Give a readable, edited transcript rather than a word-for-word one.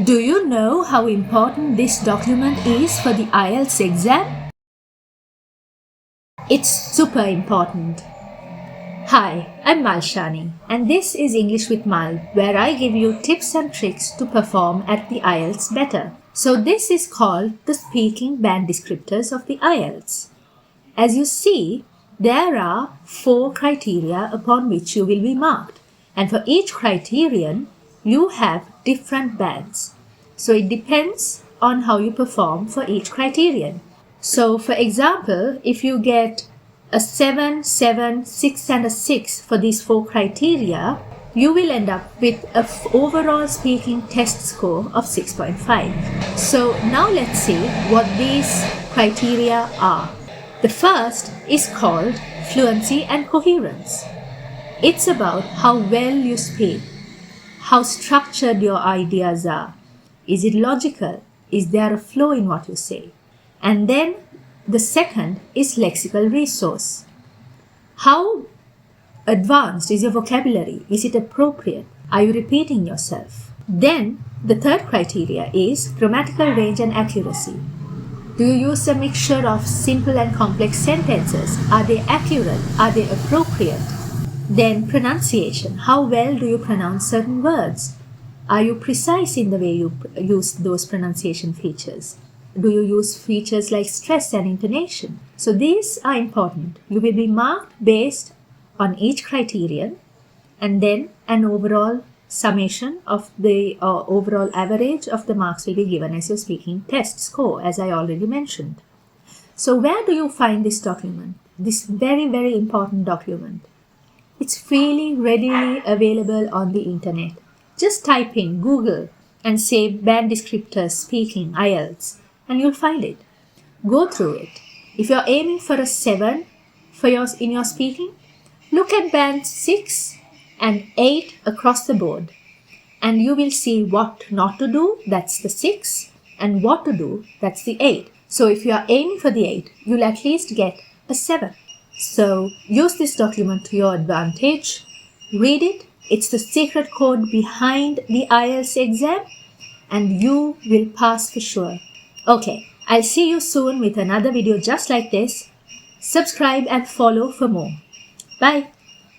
Do you know how important this document is for the IELTS exam? It's super important. Hi, I'm Malshani and this is English with Mal, where I give you tips and tricks to perform at the IELTS better. So this is called the speaking band descriptors of the IELTS. As you see, there are 4 criteria upon which you will be marked, and for each criterion you have different bands. So it depends on how you perform for each criterion. So for example, if you get a 7, 7, 6 and a 6 for these 4 criteria, you will end up with an overall speaking test score of 6.5. So now let's see what these criteria are. The first is called fluency and coherence. It's about how well you speak, how structured your ideas are. Is it logical? Is there a flow in what you say? And then the second is lexical resource. How advanced is your vocabulary? Is it appropriate? Are you repeating yourself? Then the third criteria is grammatical range and accuracy. Do you use a mixture of simple and complex sentences? Are they accurate? Are they appropriate? Then pronunciation. How well do you pronounce certain words? Are you precise in the way you use those pronunciation features? Do you use features like stress and intonation? So these are important. You will be marked based on each criterion, and then an overall summation of the overall average of the marks will be given as your speaking test score, as I already mentioned. So where do you find this document? This very, very important document. It's freely, readily available on the internet. Just type in Google and say band descriptors speaking IELTS and you'll find it. Go through it. If you're aiming for a 7 in your speaking, look at band 6 and 8 across the board and you will see what not to do, that's the 6, and what to do, that's the 8. So if you are aiming for the 8, you'll at least get a 7. So use this document to your advantage. Read it. It's the secret code behind the IELTS exam and you will pass for sure. Okay, I'll see you soon with another video just like this. Subscribe and follow for more. Bye.